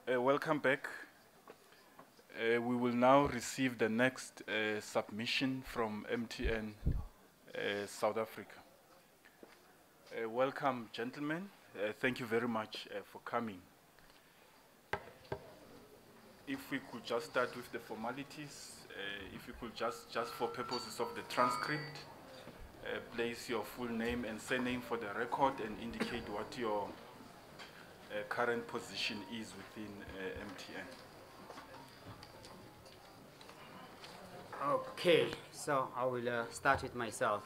Welcome back. We will now receive the next submission from MTN South Africa. Welcome, gentlemen. Thank you very much for coming. If we could just start with the formalities, if you could just for purposes of the transcript, place your full name and surname for the record and indicate what your current position is within MTN. Okay, so I will start with myself.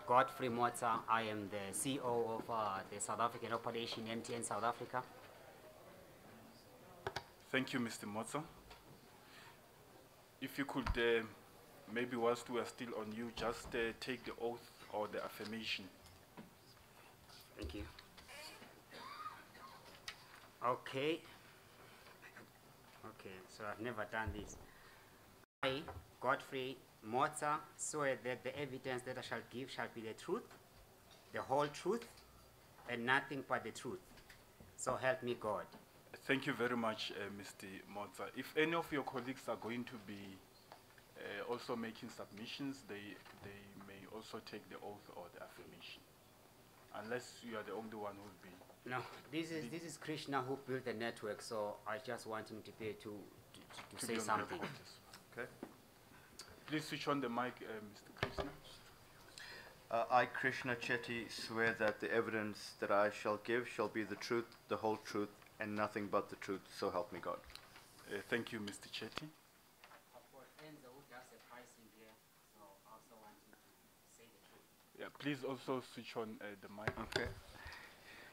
Godfrey Motsa, I am the CEO of the South African operation, MTN South Africa. Thank you, Mr. Motsa. If you could, maybe whilst we are still on you, just take the oath or the affirmation. Thank you. Okay. Okay, so I've never done this. I, Godfrey Motsa, swear that the evidence that I shall give shall be the truth, the whole truth, and nothing but the truth. So help me God. Thank you very much, Mr. Motsa. If any of your colleagues are going to be also making submissions, they may also take the oath or the affirmation, unless you are the only one who will be. No, this is Krishna who built the network, so I just want him to be to say something. Okay. Please switch on the mic, Mr. Krishna. I, Krishna Chetty, swear that the evidence that I shall give shall be the truth, the whole truth, and nothing but the truth, so help me God. Thank you, Mr. Chetty. I've got Enzo who does the pricing here, so I also want him to say the truth. Yeah, please also switch on the mic. Okay.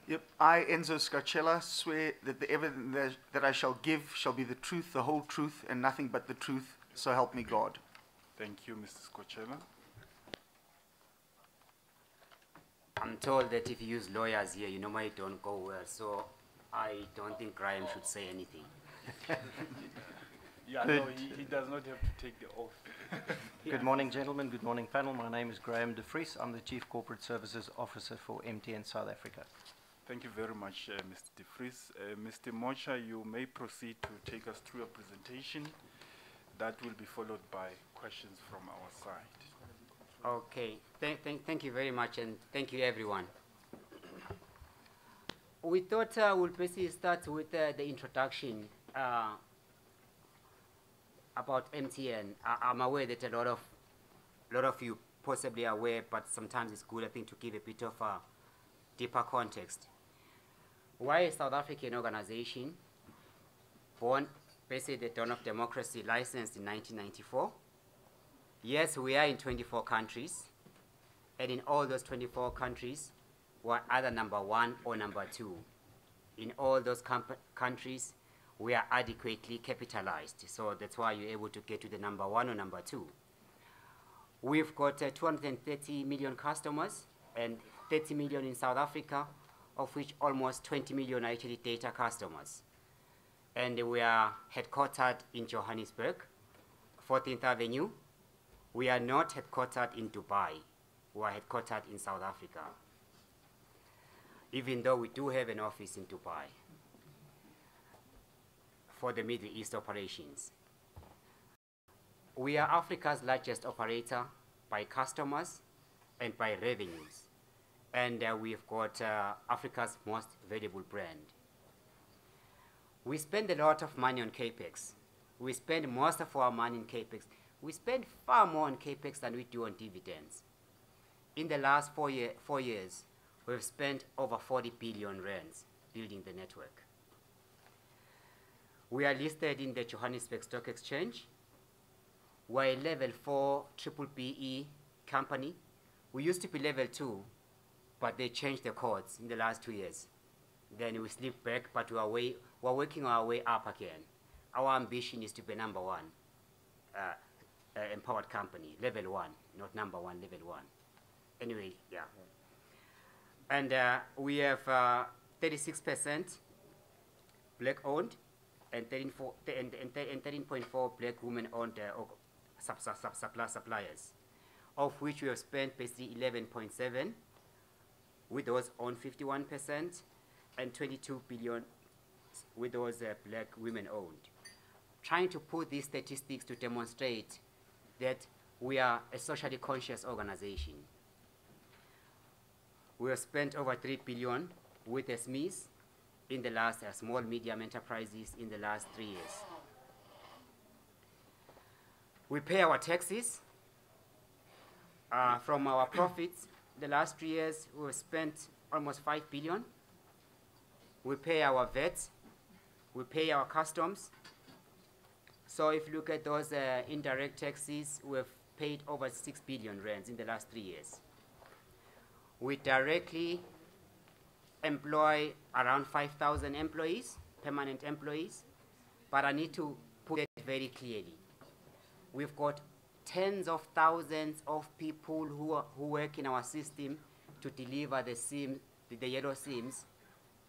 Yep. I, Enzo Scarcella, swear that the evidence that I shall give shall be the truth, the whole truth, and nothing but the truth, so help me God. Thank you, Mr. Scochella. I'm told that if you use lawyers here, you normally don't go well, so I don't think Graham should say anything. Yeah, no, he does not have to take the oath. Yeah. Good morning, gentlemen. Good morning, panel. My name is Graham de Vries. I'm the Chief Corporate Services Officer for MTN South Africa. Thank you very much, Mr. de Vries. Mr. Mocha, you may proceed to take us through your presentation. That will be followed by questions from our side. Okay, thank you very much, and thank you everyone. We thought we'll basically start with the introduction about MTN. I'm aware that a lot of you possibly are aware, but sometimes it's good, I think, to give a bit of a deeper context. Why a South African organization born basically the dawn of democracy, licensed in 1994? Yes, we are in 24 countries, and in all those 24 countries, we're either number 1 or number 2. In all those countries, we are adequately capitalized, so that's why you're able to get to the number 1 or number 2. We've got 230 million customers, and 30 million in South Africa, of which almost 20 million are actually data customers. And we are headquartered in Johannesburg, 14th Avenue. We are not headquartered in Dubai. We are headquartered in South Africa, even though we do have an office in Dubai for the Middle East operations. We are Africa's largest operator by customers and by revenues. And we've got Africa's most valuable brand. We spend a lot of money on CAPEX. We spend most of our money in CAPEX. We spend far more on CAPEX than we do on dividends. In the last 4 years, we've spent over 40 billion rands building the network. We are listed in the Johannesburg Stock Exchange. We're a level 4 triple BE company. We used to be level 2, but they changed the codes in the last 2 years. Then we slipped back, but we're working our way up again. Our ambition is to be number 1 empowered company, level 1, not number 1, level 1. Anyway, yeah. And we have 36% black owned and 13.4 black women owned suppliers, of which we have spent basically 11.7 with those on 51% and 22 billion with those black women owned. Trying to put these statistics to demonstrate that we are a socially conscious organization. We have spent over 3 billion with SMEs in the last small medium enterprises in the last 3 years. We pay our taxes from our profits. The last 3 years, we've spent almost 5 billion. We pay our VAT. We pay our customs. So if you look at those indirect taxes, we've paid over 6 billion rands in the last 3 years. We directly employ around 5,000 employees, permanent employees, but I need to put it very clearly. We've got tens of thousands of people who work in our system to deliver the yellow SIMs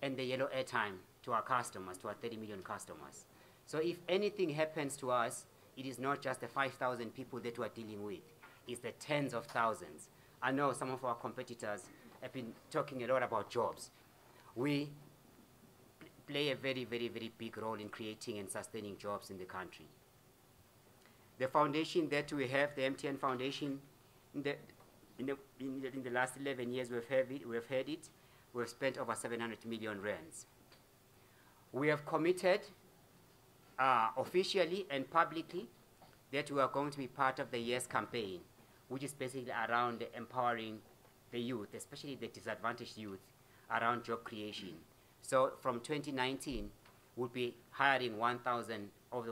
and the yellow airtime to our customers, to our 30 million customers. So if anything happens to us, it is not just the 5,000 people that we are dealing with, it's the tens of thousands. I know some of our competitors have been talking a lot about jobs. We play a very, very, very big role in creating and sustaining jobs in the country. The foundation that we have, the MTN Foundation, in the last 11 years we've had it, we've spent over 700 million rands. We have committed officially and publicly that we are going to be part of the Yes campaign, which is basically around empowering the youth, especially the disadvantaged youth, around job creation. So from 2019, we'll be hiring 1,000 of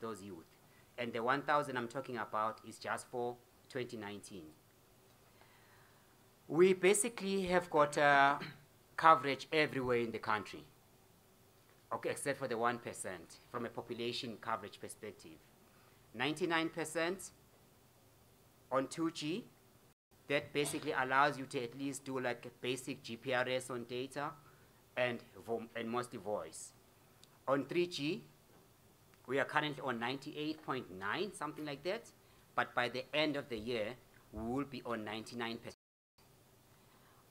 those youth. And the 1,000 I'm talking about is just for 2019. We basically have got coverage everywhere in the country, okay, except for the 1% from a population coverage perspective. 99% on 2G, that basically allows you to at least do like a basic GPRS on data and mostly voice. On 3G, we are currently on 98.9, something like that, but by the end of the year, we will be on 99%.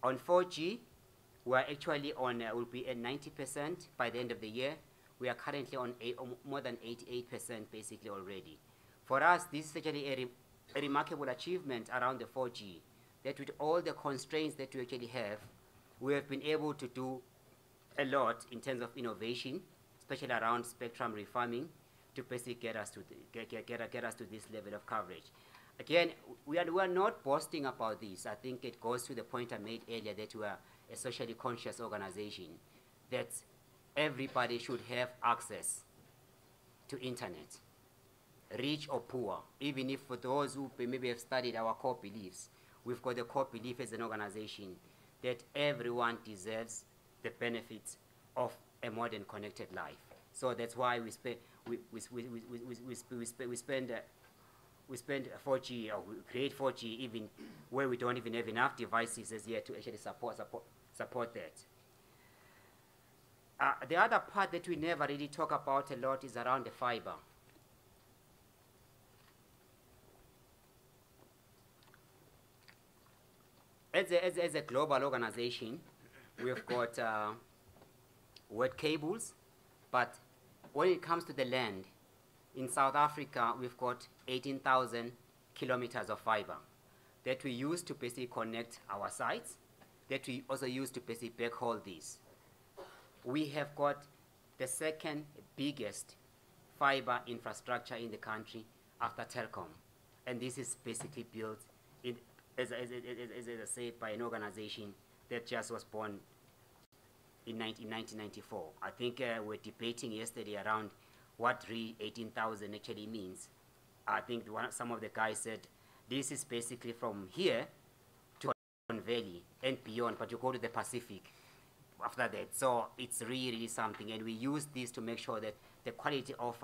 On 4G, we are actually on, will be at 90% by the end of the year. We are currently on more than 88% basically already. For us, this is actually a remarkable achievement around the 4G, that with all the constraints that we actually have, we have been able to do a lot in terms of innovation, especially around spectrum refarming, to basically get us to this level of coverage. Again, we are not boasting about this. I think it goes to the point I made earlier that we are a socially conscious organization, that everybody should have access to internet, rich or poor. Even if for those who maybe have studied our core beliefs, we've got the core belief as an organization that everyone deserves the benefits of a modern connected life. So that's why we spend 4G, or we create 4G even where we don't even have enough devices as yet to actually support that. The other part that we never really talk about a lot is around the fiber. As a global organization, we've got wet cables, but when it comes to the land, in South Africa, we've got 18,000 kilometers of fiber that we use to basically connect our sites, that we also use to basically backhaul these. We have got the second biggest fiber infrastructure in the country after telecom, and this is basically built in, as I said, by an organization that just was born in 1994. I think we're debating yesterday around what 18,000 actually means. I think some of the guys said this is basically from here to Don Valley and beyond, but you go to the Pacific after that. So it's really something, and we use this to make sure that the quality of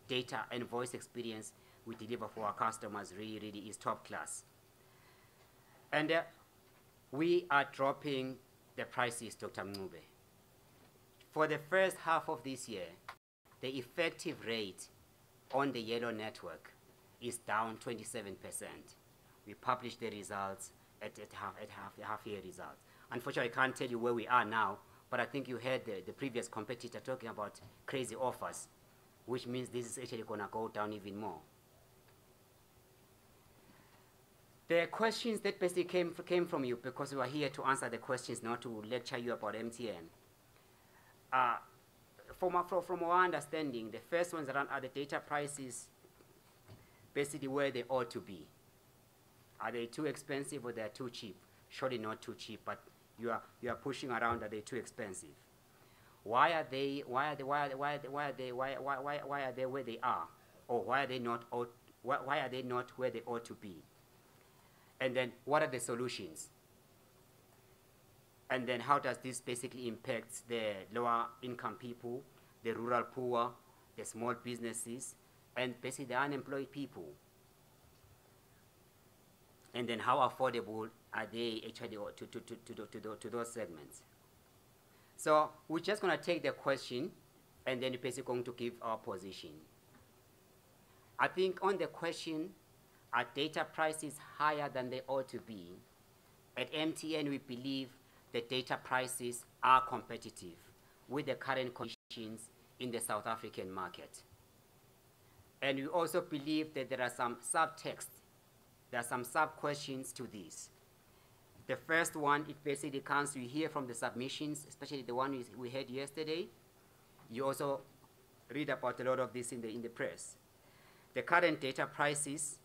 data and voice experience we deliver for our customers really is top class. And we are dropping the prices, Dr. Mngube. For the first half of this year, the effective rate on the yellow network is down 27%. We published the results at half-year results. Unfortunately, I can't tell you where we are now, But I think you heard the previous competitor talking about crazy offers, which means this is actually going to go down even more. The questions that basically came from you, because we are here to answer the questions, not to lecture you about MTN. From our understanding, the first ones around are the data prices, basically where they ought to be. Are they too expensive or they're too cheap? Surely not too cheap, but you are pushing around, are they too expensive? Why are they where they are? Or why are they not where they ought to be? And then what are the solutions? And then how does this basically impact the lower income people, the rural poor, the small businesses, and basically the unemployed people? And then how affordable are they actually to those segments? So we're just going to take the question and then basically going to give our position. I think on the question, are data prices higher than they ought to be? At MTN, we believe the data prices are competitive with the current conditions in the South African market. And we also believe that there are some subtext, there are some sub-questions to this. The first one, it basically comes, we hear from the submissions, especially the one we had yesterday. You also read about a lot of this in the press. The current data prices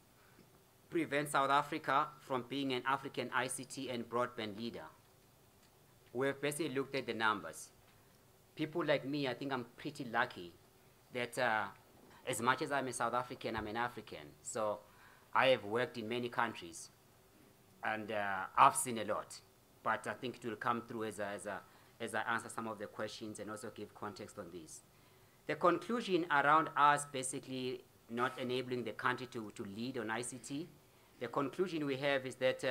prevent South Africa from being an African ICT and broadband leader. We've basically looked at the numbers. People like me, I think I'm pretty lucky that as much as I'm a South African, I'm an African. So I have worked in many countries and I've seen a lot. But I think it will come through as I answer some of the questions and also give context on this. The conclusion around us basically not enabling the country to lead on ICT, the conclusion we have is that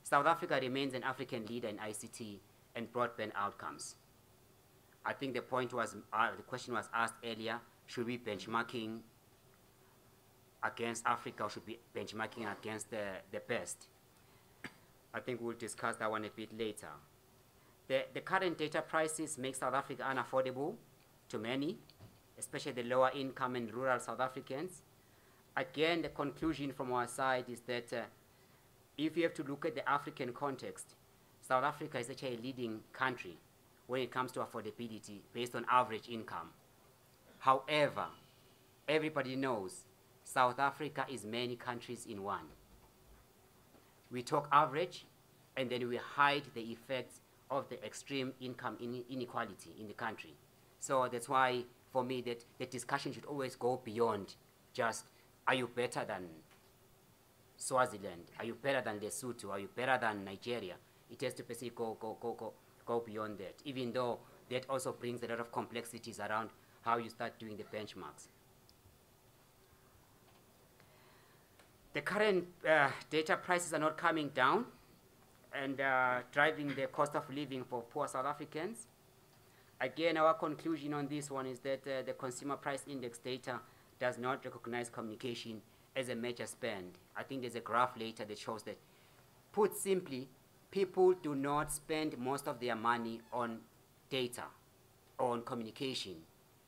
South Africa remains an African leader in ICT and broadband outcomes. I think the point was, the question was asked earlier, should we be benchmarking against Africa or should we be benchmarking against the best? I think we'll discuss that one a bit later. The current data prices make South Africa unaffordable to many, especially the lower income and rural South Africans. Again, the conclusion from our side is that if you have to look at the African context, South Africa is actually a leading country when it comes to affordability based on average income. However, everybody knows South Africa is many countries in one. We talk average, and then we hide the effects of the extreme income inequality in the country. So that's why, for me, that the discussion should always go beyond just, are you better than Swaziland? Are you better than Lesotho? Are you better than Nigeria? It has to basically go beyond that, even though that also brings a lot of complexities around how you start doing the benchmarks. The current data prices are not coming down and driving the cost of living for poor South Africans. Again, our conclusion on this one is that the consumer price index data does not recognize communication as a major spend. I think there's a graph later that shows that, put simply, people do not spend most of their money on data or on communication,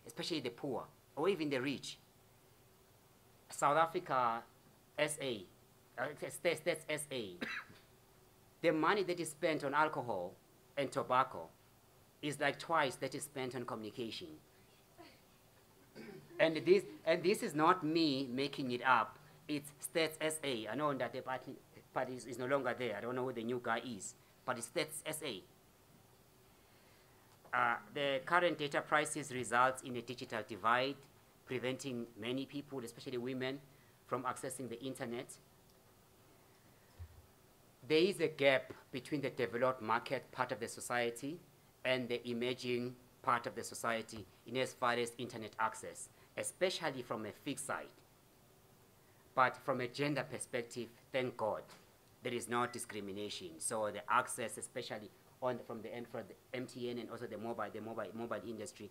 especially the poor or even the rich. South Africa, SA, that's SA. The money that is spent on alcohol and tobacco is like twice that is spent on communication. And this is not me making it up. It's Stats SA. I know that the party is no longer there. I don't know who the new guy is, but it's Stats SA. The current data prices results in a digital divide, preventing many people, especially women, from accessing the internet. There is a gap between the developed market part of the society and the emerging part of the society in as far as internet access, especially from a fixed side. But from a gender perspective, thank God, there is no discrimination. So the access, especially from the end for the MTN and also the mobile industry,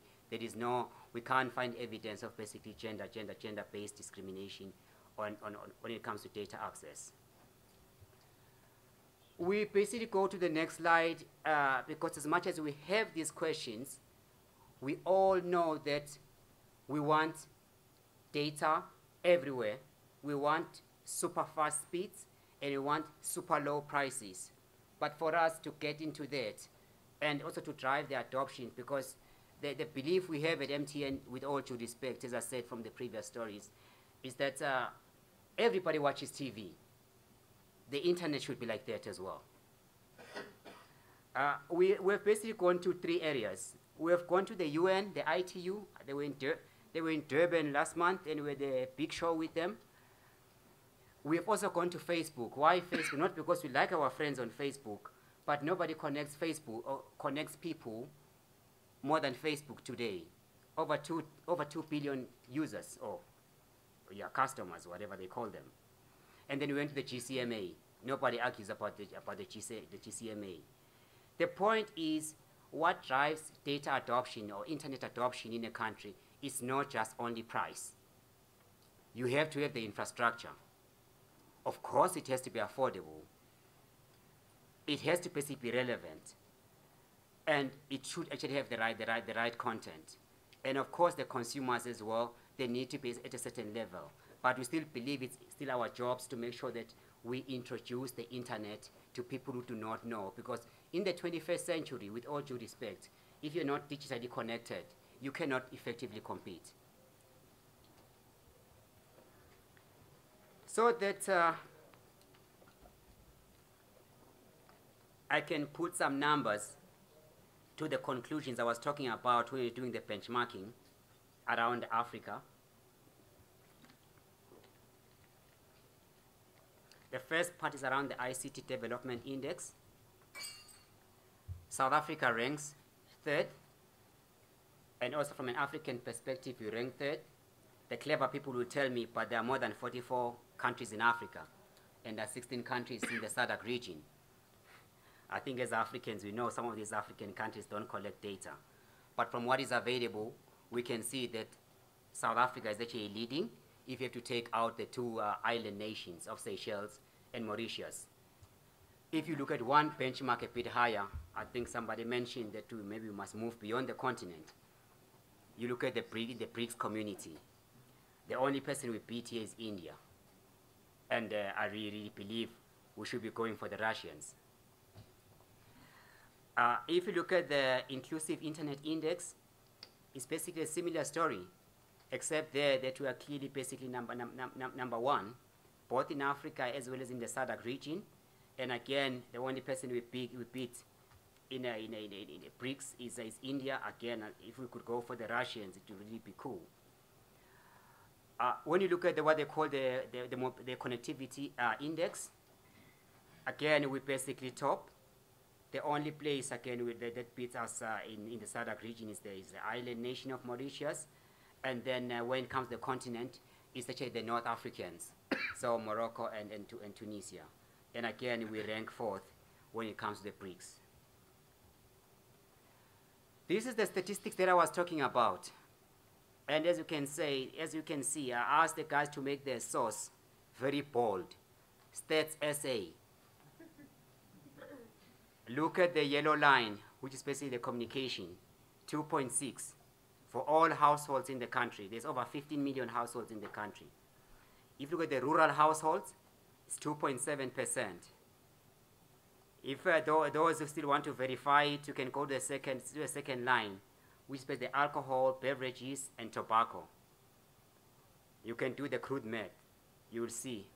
we can't find evidence of basically gender-based discrimination when it comes to data access. We basically go to the next slide because as much as we have these questions, we all know that we want data everywhere. We want super fast speeds and we want super low prices. But for us to get into that and also to drive the adoption, because the belief we have at MTN, with all due respect, as I said from the previous stories, is that everybody watches TV. The internet should be like that as well. We've basically gone to 3 areas. We have gone to the UN, the ITU. They were in Durban last month, and we had a big show with them. We have also gone to Facebook. Why Facebook? Not because we like our friends on Facebook, but nobody connects Facebook or connects people more than Facebook today. Over 2 billion users, or customers, whatever they call them. And then we went to the GCMA. Nobody argues about the GCMA. The point is, what drives data adoption or internet adoption in a country is not just only price. You have to have the infrastructure. Of course, it has to be affordable. It has to basically be relevant. And it should actually have the right content. And of course, the consumers as well, they need to be at a certain level. But we still believe it's still our jobs to make sure that we introduce the internet to people who do not know. Because in the 21st century, with all due respect, if you're not digitally connected, you cannot effectively compete. So that I can put some numbers to the conclusions I was talking about when we were doing the benchmarking around Africa. The first part is around the ICT Development Index. South Africa ranks 3rd, and also from an African perspective, we rank 3rd. The clever people will tell me, but there are more than 44 countries in Africa, and there are 16 countries in the SADC region. I think as Africans, we know some of these African countries don't collect data. But from what is available, we can see that South Africa is actually leading if you have to take out the 2 island nations of Seychelles and Mauritius. If you look at one benchmark a bit higher, I think somebody mentioned that maybe we must move beyond the continent. You look at the BRICS community. The only person we beat here is India. And I really believe we should be going for the Russians. If you look at the Inclusive Internet Index, it's basically a similar story, except there that we are clearly basically number 1, both in Africa as well as in the SADC region. And again, the only person we beat in the BRICS is India. Again, if we could go for the Russians, it would really be cool. When you look at what they call the connectivity index, again, we basically top. The only place, again, that beats us in the SADC region is the island nation of Mauritius. And then when it comes to the continent, it's actually the North Africans, so Morocco and Tunisia. And again, we rank 4th when it comes to the BRICS. This is the statistics that I was talking about. And as you can see, I asked the guys to make their source very bold. Stats SA. Look at the yellow line, which is basically the communication, 2.6 for all households in the country. There's over 15 million households in the country. If you look at the rural households, it's 2.7%. If those who still want to verify it, you can go to the second line, which is the alcohol, beverages, and tobacco. You can do the crude math. You will see.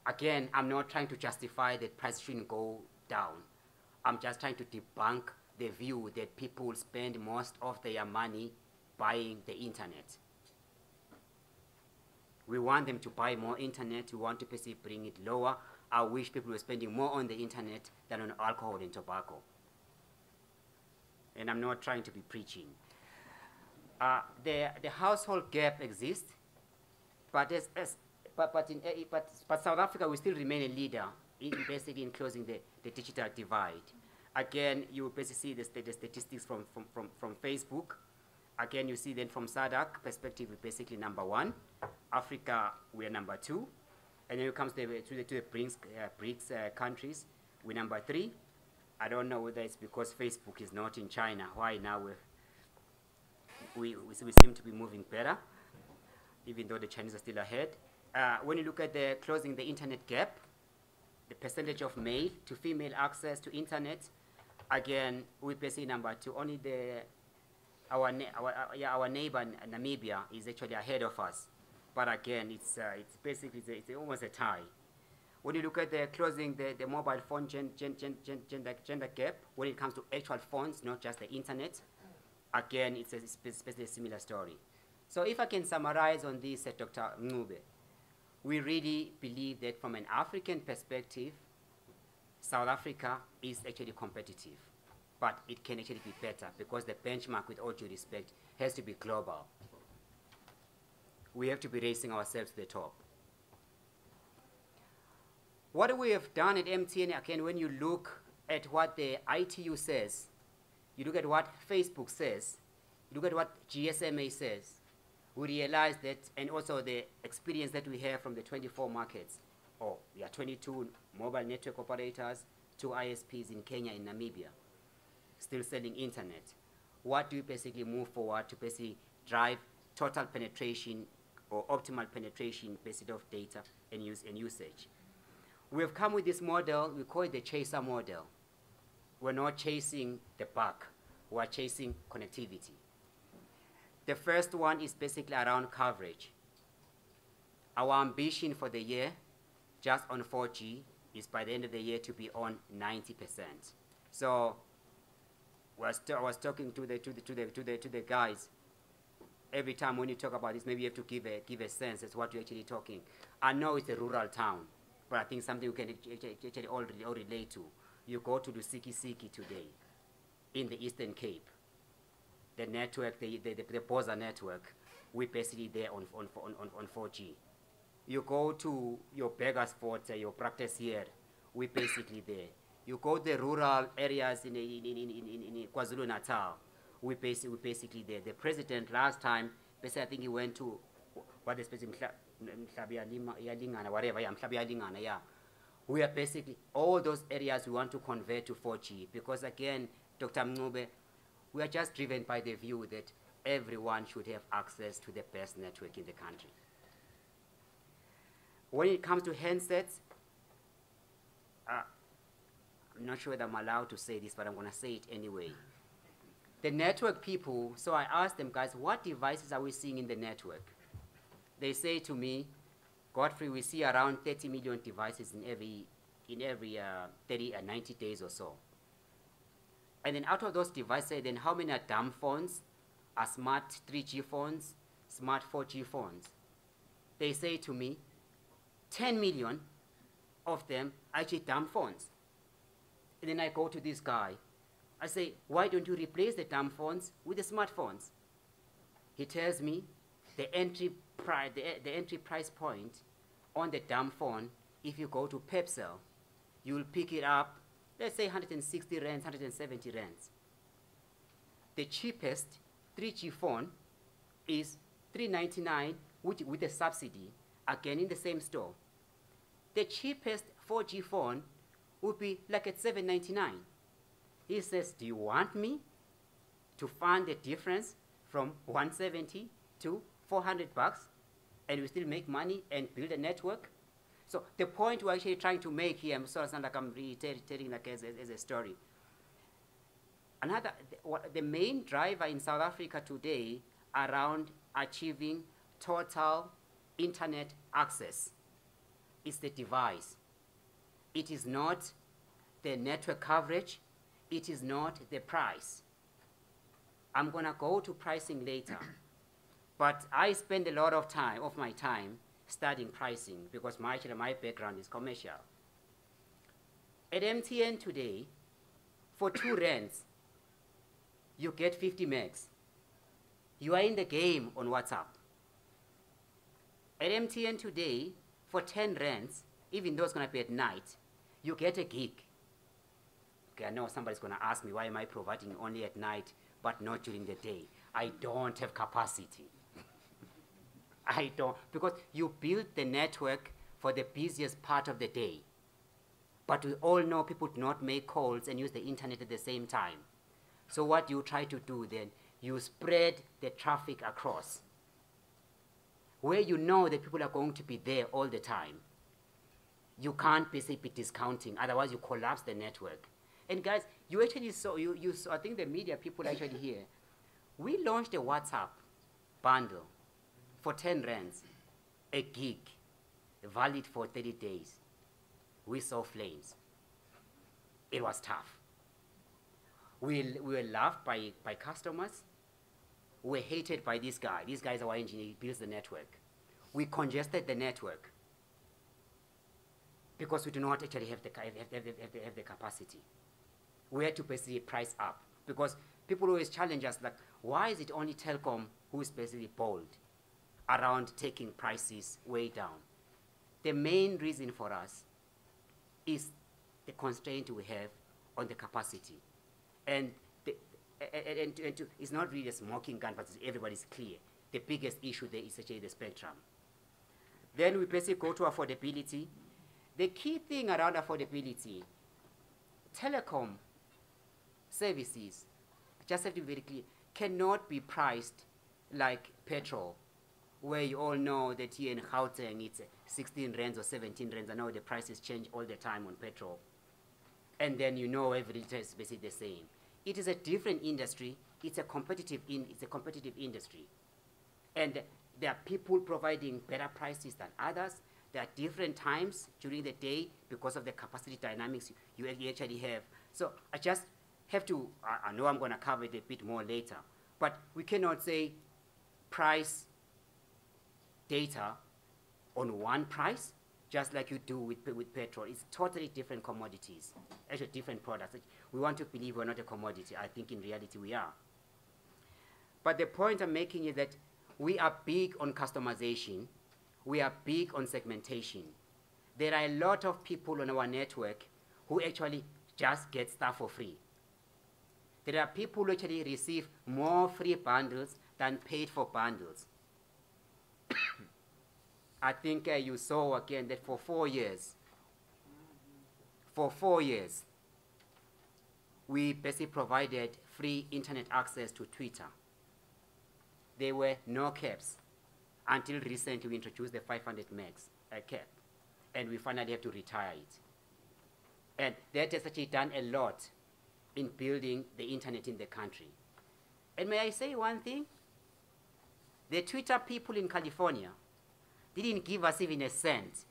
Again, I'm not trying to justify that price shouldn't go down. I'm just trying to debunk the view that people spend most of their money buying the internet. We want them to buy more internet. We want to basically bring it lower. I wish people were spending more on the internet than on alcohol and tobacco. And I'm not trying to be preaching. The household gap exists, but South Africa will still remain a leader basically in closing the digital divide. Again, you basically see the statistics from Facebook. Again, you see then from SADC perspective, we're basically number 1. Africa, we are number 2. And then it comes to the BRICS countries, we're number 3. I don't know whether it's because Facebook is not in China. Why now we seem to be moving better, even though the Chinese are still ahead. When you look at the closing the internet gap, the percentage of male to female access to internet, again, we're basically number 2. Only our neighbor Namibia is actually ahead of us. But again, it's basically it's almost a tie. When you look at the closing the mobile phone gender gap, when it comes to actual phones, not just the internet, again, it's basically a similar story. So if I can summarize on this, Dr. Ngube, we really believe that from an African perspective, South Africa is actually competitive, but it can actually be better because the benchmark, with all due respect, has to be global. We have to be raising ourselves to the top. What we have done at MTN, again, when you look at what the ITU says, you look at what Facebook says, you look at what GSMA says, we realize that, and also the experience that we have from the 24 markets, 22 mobile network operators, 2 ISPs in Kenya and Namibia, still selling internet. What do we basically move forward to basically drive total penetration or optimal penetration basically of data and usage? We have come with this model, we call it the chaser model. We're not chasing the buck, we're chasing connectivity. The first one is basically around coverage. Our ambition for the year, just on 4G, is by the end of the year to be on 90%. So I was talking to the guys. Every time when you talk about this, maybe you have to give a sense as what you're actually talking. I know it's a rural town, but I think something we can actually all relate to. You go to the Siki today, in the Eastern Cape. The network, the Boza network, we're basically there on 4G. You go to your Beggarsport, your practice here, we're basically there. You go to the rural areas in KwaZulu Natal, we're basically there. The president last time, basically I think he went to what is basically whatever, yeah. We are basically all those areas we want to convert to 4G because again, Dr. Ngube, we are just driven by the view that everyone should have access to the best network in the country. When it comes to handsets, I'm not sure whether I'm allowed to say this, but I'm going to say it anyway. The network people, so I asked them, guys, what devices are we seeing in the network? They say to me, Godfrey, we see around 30 million devices in every 90 days or so. And then out of those devices, then how many are dumb phones, are smart 3G phones, smart 4G phones? They say to me, 10 million of them are actually dumb phones. And then I go to this guy. I say, why don't you replace the dumb phones with the smartphones? He tells me the entry price point on the dumb phone, if you go to Pepsel, you will pick it up, let's say 160 rands, 170 rands. The cheapest 3G phone is $399 with a subsidy, again in the same store. The cheapest 4G phone would be like at $799. He says, do you want me to fund the difference from 170 to 400 bucks and we still make money and build a network? So the point we're actually trying to make here, I'm sorry, like I'm reiterating like as a story. The main driver in South Africa today around achieving total internet access is the device. It is not the network coverage. It is not the price. I'm going to go to pricing later. But I spend a lot of my time studying pricing because my background is commercial. At MTN today, for 2 rands, you get 50 megs. You are in the game on WhatsApp. At MTN today, for 10 rands, even though it's going to be at night, you get a gig. Okay, I know somebody's going to ask me, why am I providing only at night but not during the day? I don't have capacity. I don't, because you build the network for the busiest part of the day. But we all know people do not make calls and use the internet at the same time. So what you try to do then, you spread the traffic across. Where you know that people are going to be there all the time, you can't basically be discounting, otherwise you collapse the network. And guys, you actually saw, you saw, I think the media people actually here, we launched a WhatsApp bundle for 10 rands, a gig, valid for 30 days. We saw flames. It was tough. We were loved by customers. We were hated by this guy. This guy is our engineer, he builds the network. We congested the network because we do not actually have the capacity. We had to basically price up because people always challenge us like, why is it only Telkom who is basically bold around taking prices way down? The main reason for us is the constraint we have on the capacity. And it's not really a smoking gun, but everybody's clear. The biggest issue there is actually the spectrum. Then we basically go to affordability. The key thing around affordability, telecom services, just have to be very clear, cannot be priced like petrol, where you all know that here in Gauteng it's 16 rands or 17 rands. I know the prices change all the time on petrol. And then you know every liter is basically the same. It is a different industry. It's a competitive industry. And there are people providing better prices than others. There are different times during the day because of the capacity dynamics you actually have. So I just have to, I know I'm going to cover it a bit more later, but we cannot say price data on one price, just like you do with petrol. It's totally different commodities, actually different products. We want to believe we're not a commodity. I think in reality we are. But the point I'm making is that we are big on customization. We are big on segmentation. There are a lot of people on our network who actually just get stuff for free. There are people who actually receive more free bundles than paid for bundles. I think you saw again that for 4 years, we basically provided free internet access to Twitter. There were no caps until recently we introduced the 500 megs cap, and we finally have to retire it. And that has actually done a lot in building the internet in the country. And may I say one thing? The Twitter people in California didn't give us even a cent.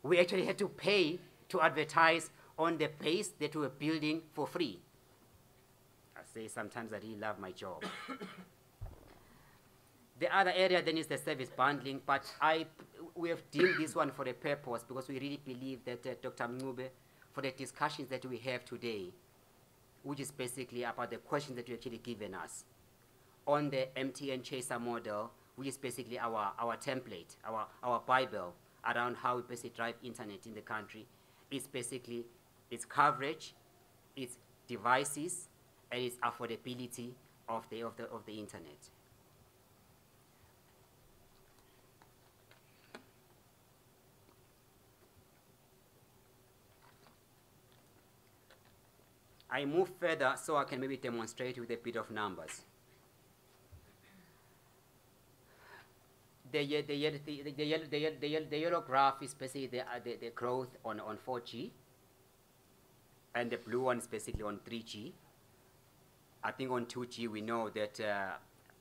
We actually had to pay to advertise on the base that we were building for free. I say sometimes I really love my job. The other area then is the service bundling, but we have deemed this one for a purpose because we really believe that Dr. Mngube, for the discussions that we have today, which is basically about the questions that you actually given us, on the MTN Chaser model, which is basically our template, our Bible around how we basically drive internet in the country. It's basically its coverage, its devices, and its affordability of the internet. I move further so I can maybe demonstrate with a bit of numbers. The yellow graph is basically the growth on 4G, and the blue one is basically on 3G. I think on 2G we know that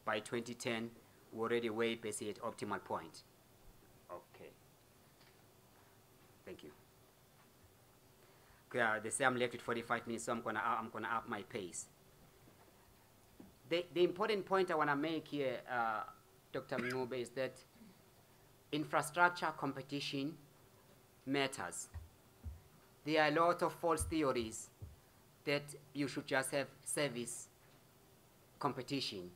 by 2010 we're already way basically at optimal point. Okay. Thank you. They say I'm left with 45 minutes, so I'm gonna up my pace. The important point I wanna make here, Dr. Mngube, is that infrastructure competition matters. There are a lot of false theories that you should just have service competition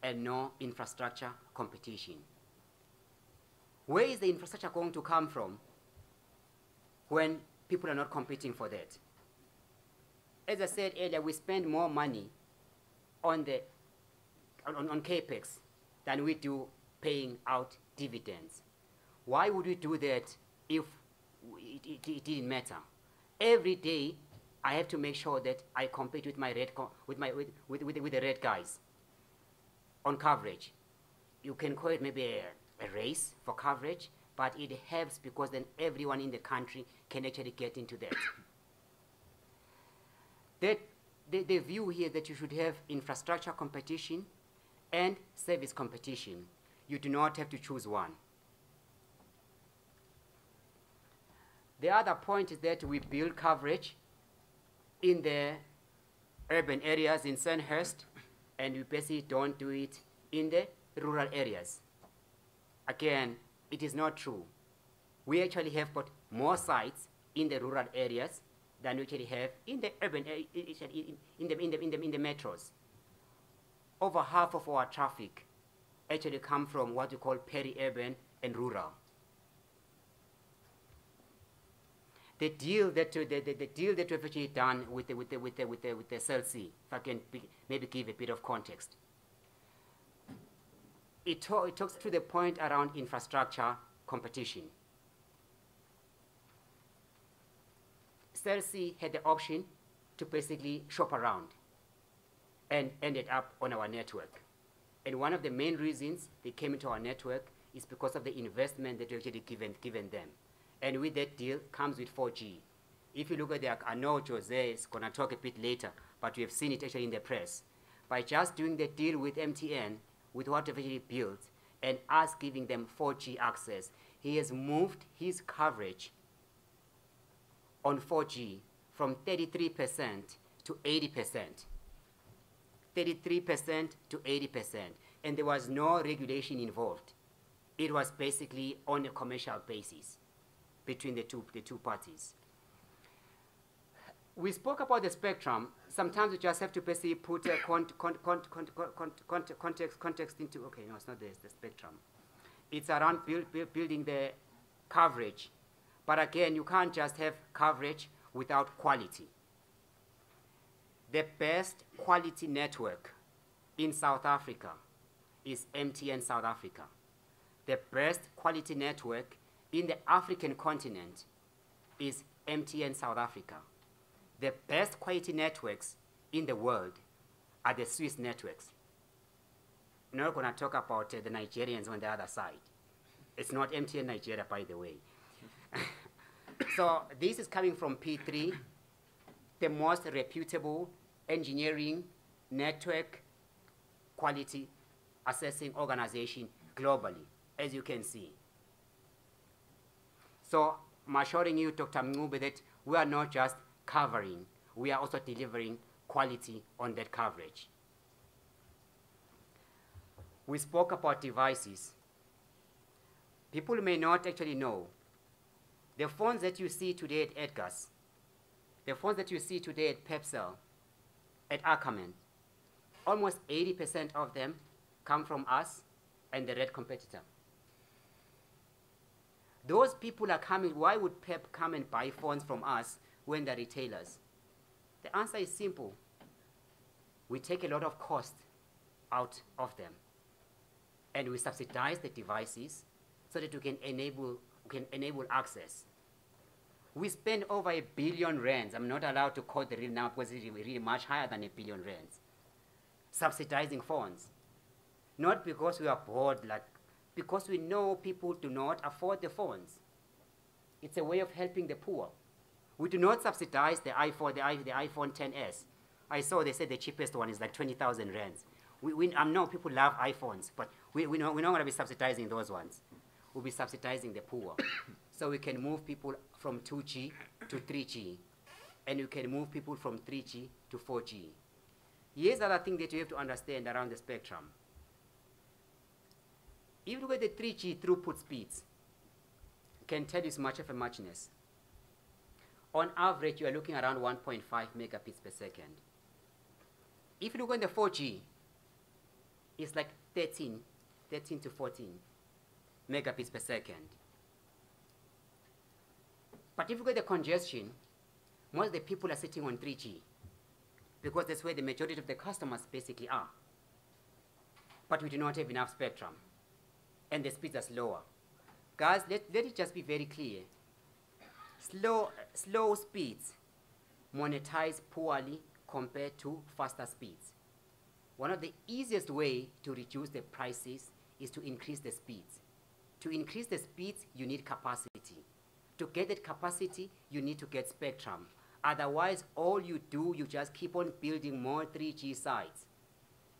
and no infrastructure competition. Where is the infrastructure going to come from when people are not competing for that? As I said earlier, we spend more money on capex than we do paying out dividends. Why would we do that if it didn't matter? Every day, I have to make sure that I compete with my with the red guys on coverage. You can call it maybe a race for coverage, but it helps because then everyone in the country can actually get into that. The view here that you should have infrastructure competition and service competition. You do not have to choose one. The other point is that we build coverage in the urban areas in Sandhurst, and we basically don't do it in the rural areas. Again, it is not true. We actually have got more sites in the rural areas than we actually have in the urban in the metros. Over half of our traffic actually come from what we call peri-urban and rural. The deal that we've actually done with the SLC, if I can maybe give a bit of context, it talks to the point around infrastructure competition. SLC had the option to basically shop around and ended up on our network. And one of the main reasons they came into our network is because of the investment that we actually given them. And with that deal comes with 4G. If you look at I know Jose is going to talk a bit later, but we have seen it actually in the press. By just doing the deal with MTN, with what we've actually built, and us giving them 4G access, he has moved his coverage on 4G from 33% to 80%. 33% to 80%. And there was no regulation involved. It was basically on a commercial basis between the two parties. We spoke about the spectrum. Sometimes we just have to basically put a context into, okay, no, it's not the spectrum. It's around building the coverage. But again, you can't just have coverage without quality. The best quality network in South Africa is MTN South Africa. The best quality network in the African continent is MTN South Africa. The best quality networks in the world are the Swiss networks. I'm not going to talk about the Nigerians on the other side. It's not MTN Nigeria, by the way. So this is coming from P3, the most reputable engineering network quality assessing organization globally, as you can see. So I'm assuring you, Dr. Mngube, that we are not just covering, we are also delivering quality on that coverage. We spoke about devices. People may not actually know. The phones that you see today at Edgar's, the phones that you see today at Pepsel, at Ackerman, almost 80% of them come from us and the red competitor. Those people are coming. Why would Pep come and buy phones from us when they're retailers? The answer is simple. We take a lot of cost out of them, and we subsidize the devices so that we can enable access. We spend over R1 billion. I'm not allowed to quote the real number because it's really much higher than R1 billion, subsidizing phones. Not because we are bored, because we know people do not afford the phones. It's a way of helping the poor. We do not subsidize the iPhone, the iPhone XS. I saw they said the cheapest one is like 20,000 rands. I know people love iPhones, but we're not going to be subsidizing those ones. We'll be subsidizing the poor. So we can move people from 2G to 3G, and we can move people from 3G to 4G. Here's the other thing that you have to understand around the spectrum. If you look at the 3G throughput speeds, can tell you much of a muchness. On average, you are looking around 1.5 megabits per second. If you look at the 4G, it's like 13 to 14 megabits per second. But if you look at the congestion, most of the people are sitting on 3G because that's where the majority of the customers basically are. But we do not have enough spectrum, and the speeds are slower. Guys, let it just be very clear. Slow speeds monetize poorly compared to faster speeds. One of the easiest way to reduce the prices is to increase the speeds. To increase the speeds, you need capacity. To get that capacity, you need to get spectrum. Otherwise, all you do, you just keep on building more 3G sites.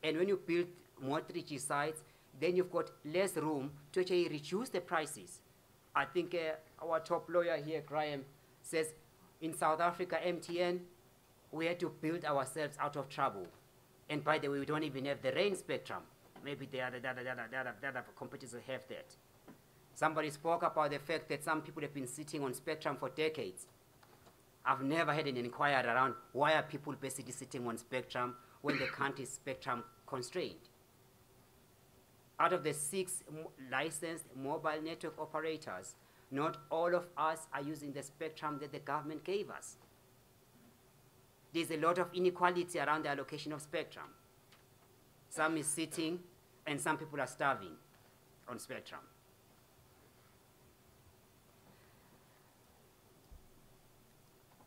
And when you build more 3G sites, then you've got less room to actually reduce the prices. I think our top lawyer here, Graham, says in South Africa, MTN, we had to build ourselves out of trouble. And by the way, we don't even have the rain spectrum. Maybe the other competitors have that. Somebody spoke about the fact that some people have been sitting on spectrum for decades. I've never had an inquiry around why are people basically sitting on spectrum when the country is spectrum constrained. Out of the 6 licensed mobile network operators, not all of us are using the spectrum that the government gave us. There's a lot of inequality around the allocation of spectrum. Some is sitting and some people are starving on spectrum.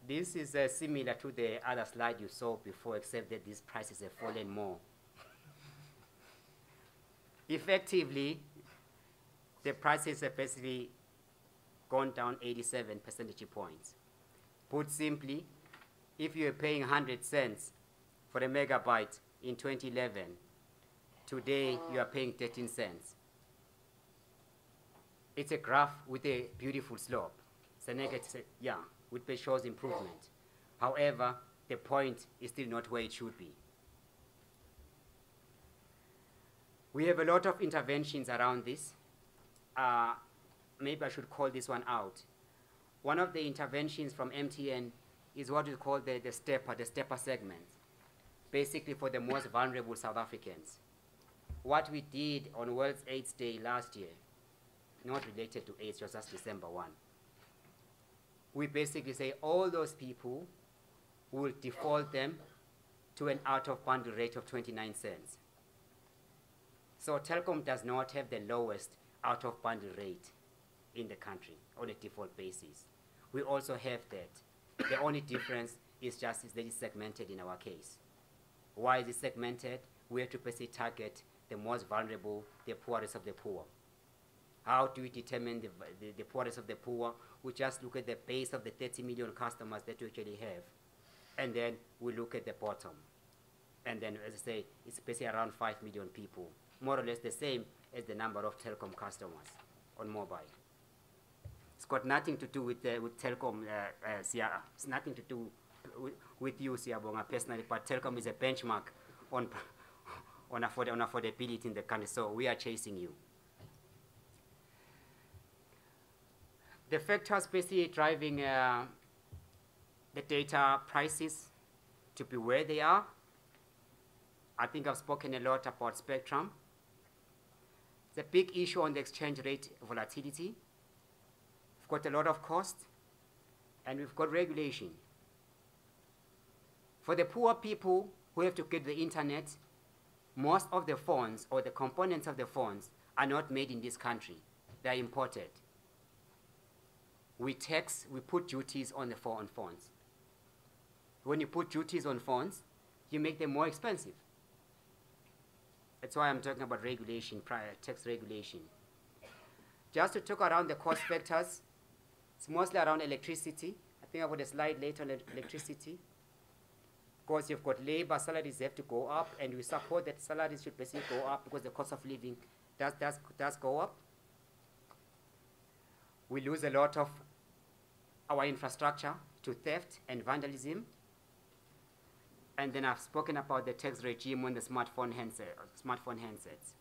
This is similar to the other slide you saw before, except that these prices have fallen more. Effectively, the prices have basically gone down 87 percentage points. Put simply, if you were paying 100 cents for a megabyte in 2011, today you are paying 13 cents. It's a graph with a beautiful slope. It's a negative, yeah, which shows improvement. However, the point is still not where it should be. We have a lot of interventions around this. Maybe I should call this one out. One of the interventions from MTN is what we call the stepper segment, basically for the most vulnerable South Africans. What we did on World AIDS Day last year, not related to AIDS, just December 1. We basically say all those people will default them to an out-of-bundle rate of 29 cents. So Telkom does not have the lowest out-of-bundle rate in the country on a default basis. We also have that. The only difference is just that it's segmented in our case. Why is it segmented? We have to basically target the most vulnerable, the poorest of the poor. How do we determine the poorest of the poor? We just look at the base of the 30 million customers that we actually have. And then we look at the bottom. And then, as I say, it's basically around 5 million people. More or less the same as the number of Telkom customers on mobile. It's got nothing to do with Telkom, it's nothing to do with you, Siyabonga, personally, but Telkom is a benchmark on affordability in the country, so we are chasing you. The factors basically driving the data prices to be where they are. I think I've spoken a lot about spectrum. It's a big issue on the exchange rate volatility. We've got a lot of cost, and we've got regulation. For the poor people who have to get the internet, most of the phones or the components of the phones are not made in this country. They are imported. We put duties on phones. When you put duties on phones, you make them more expensive. That's why I'm talking about regulation, tax regulation. Just to talk around the cost factors, it's mostly around electricity. I think I've got a slide later on electricity. Of course, you've got labor, salaries have to go up, and we support that salaries should basically go up because the cost of living does go up. We lose a lot of our infrastructure to theft and vandalism. And then I've spoken about the tax regime on the smartphone handsets.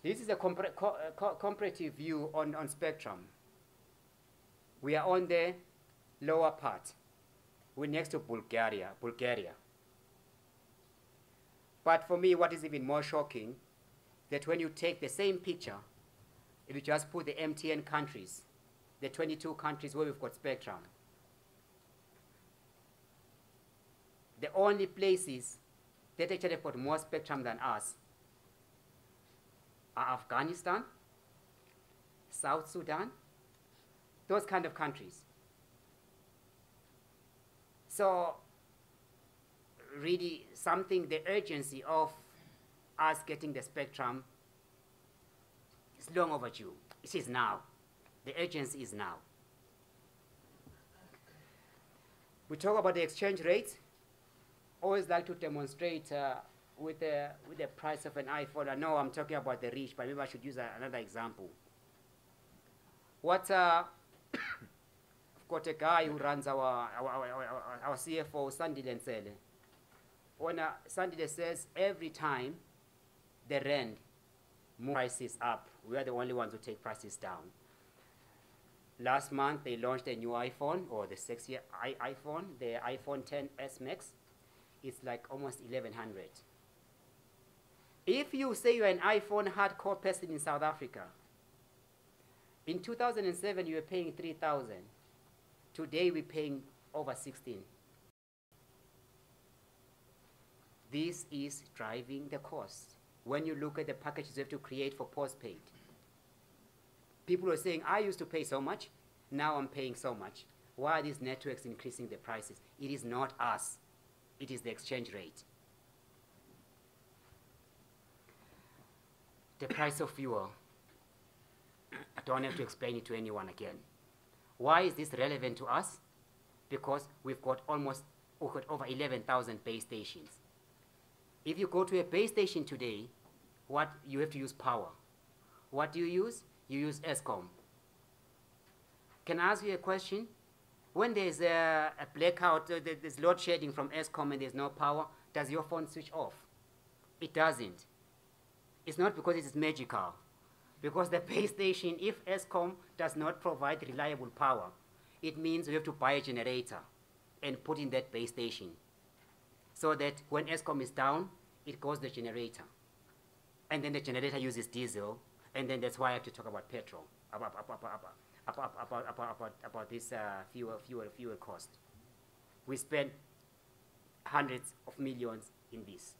This is a comparative view on spectrum. We are on the lower part. We're next to Bulgaria. But for me, what is even more shocking, that when you take the same picture, if you just put the MTN countries, the 22 countries where we've got spectrum, the only places that actually have got more spectrum than us are Afghanistan South Sudan, those kind of countries. So really something, the urgency of us getting the spectrum is long overdue. It is now. The urgency is now. We talk about the exchange rates. Always like to demonstrate with the price of an iPhone. I know I'm talking about the rich, but maybe I should use another example. What I've got a guy who runs our CFO, Sandile Nsele. When Sandile says every time the rand moves prices up, we are the only ones who take prices down. Last month they launched a new iPhone, or the sexier iPhone, the iPhone 10s Max. It's like almost 1,100. If you say you're an iPhone hardcore person in South Africa, in 2007 you were paying 3,000. Today we're paying over 16. This is driving the cost. When you look at the packages you have to create for postpaid, people are saying, I used to pay so much, now I'm paying so much. Why are these networks increasing the prices? It is not us. It is the exchange rate. The price of fuel. I don't have to explain it to anyone again. Why is this relevant to us? Because we've got over 11,000 base stations. If you go to a base station today, you have to use power. What do you use? You use ESCOM. Can I ask you a question? When there's a blackout, there's load shedding from ESCOM and there's no power, does your phone switch off? It doesn't. It's not because it is magical. Because the base station, if ESCOM does not provide reliable power, it means we have to buy a generator and put in that base station. So that when ESCOM is down, it goes the generator. And then the generator uses diesel, and then that's why I have to talk about petrol, about this fuel cost. We spend hundreds of millions in this.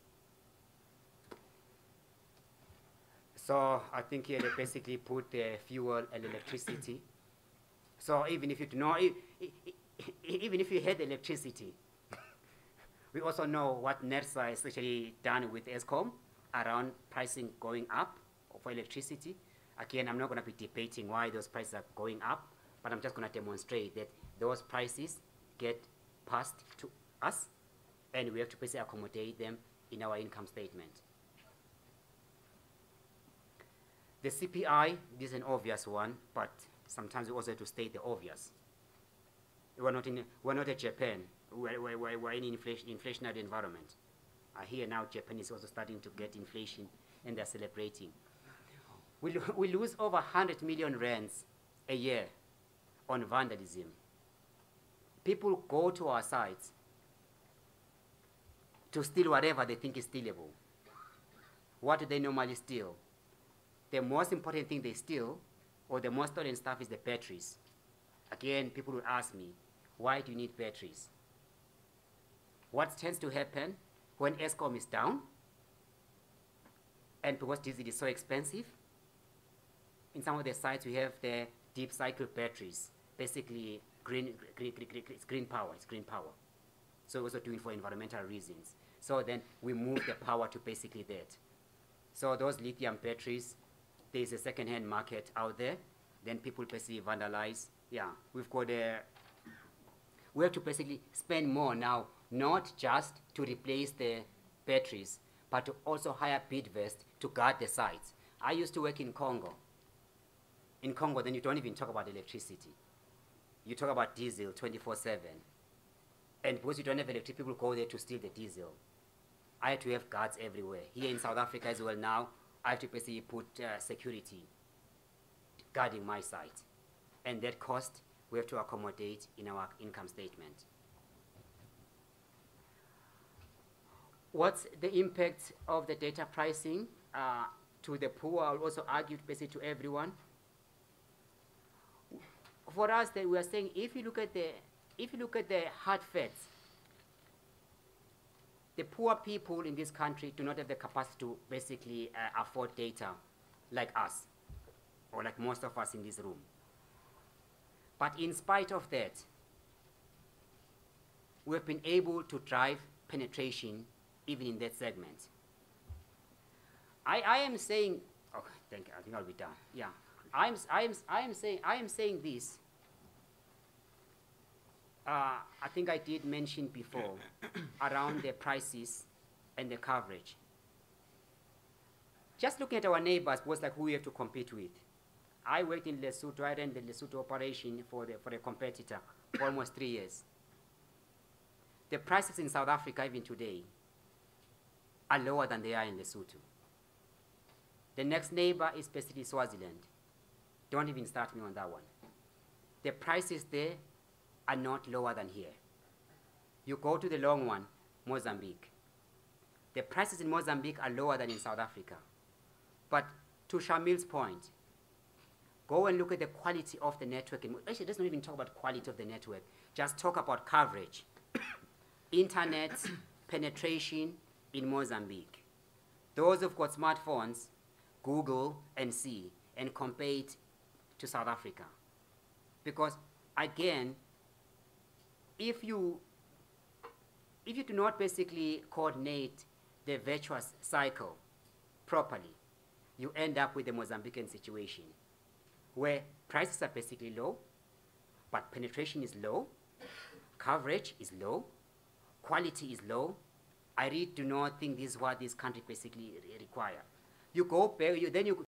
So I think here they basically put the fuel and electricity. So even if you do not, even if you had electricity, we also know what NERSA has actually done with ESCOM around pricing going up for electricity. Again, I'm not going to be debating why those prices are going up, but I'm just going to demonstrate that those prices get passed to us, and we have to basically accommodate them in our income statement. The CPI, this is an obvious one, but sometimes we also have to state the obvious. We're not at Japan. We're in an inflationary environment. I hear now Japan is also starting to get inflation, and they're celebrating. We lose over 100 million rands a year on vandalism. People go to our sites to steal whatever they think is stealable. What do they normally steal? The most important thing they steal, or the most stolen stuff, is the batteries. Again, people will ask me, why do you need batteries? What tends to happen when ESCOM is down, and because diesel is so expensive, in some of the sites we have the deep cycle batteries, basically green power. It's green power. So we're also doing it for environmental reasons. So then we move the power to basically that. So those lithium batteries, there's a second-hand market out there. Then people basically vandalize. Yeah, we have to basically spend more now, not just to replace the batteries, but to also hire pit vests to guard the sites. I used to work in Congo. In Congo, then you don't even talk about electricity. You talk about diesel 24/7. And because you don't have electricity, people go there to steal the diesel. I had to have guards everywhere. Here in South Africa as well now, I have to basically put security guarding my site. And that cost we have to accommodate in our income statement. What's the impact of the data pricing to the poor? I'll also argue basically to everyone. For us, that we are saying, if you look at the hard facts, the poor people in this country do not have the capacity to basically afford data like us. or like most of us in this room. But in spite of that, we've been able to drive penetration even in that segment. I am saying, oh, thank you, I think I'll be done. Yeah, I am saying this. I think I did mention before around the prices and the coverage. Just looking at our neighbors was like who we have to compete with. I worked in Lesotho. I ran the Lesotho operation for a competitor for almost 3 years. The prices in South Africa, even today, are lower than they are in Lesotho. The next neighbor is basically Swaziland. Don't even start me on that one. The prices there are not lower than here. You go to the long one, Mozambique. The prices in Mozambique are lower than in South Africa. But to Shamil's point, go and look at the quality of the network. Actually, let's not even talk about quality of the network. Just talk about coverage. Internet penetration in Mozambique. Those who've got smartphones, Google and see, and compare it to South Africa. Because again, if you do not basically coordinate the virtuous cycle properly, you end up with the Mozambican situation where prices are basically low, but penetration is low, coverage is low, quality is low. I really do not think this is what this country basically require. You go back, then you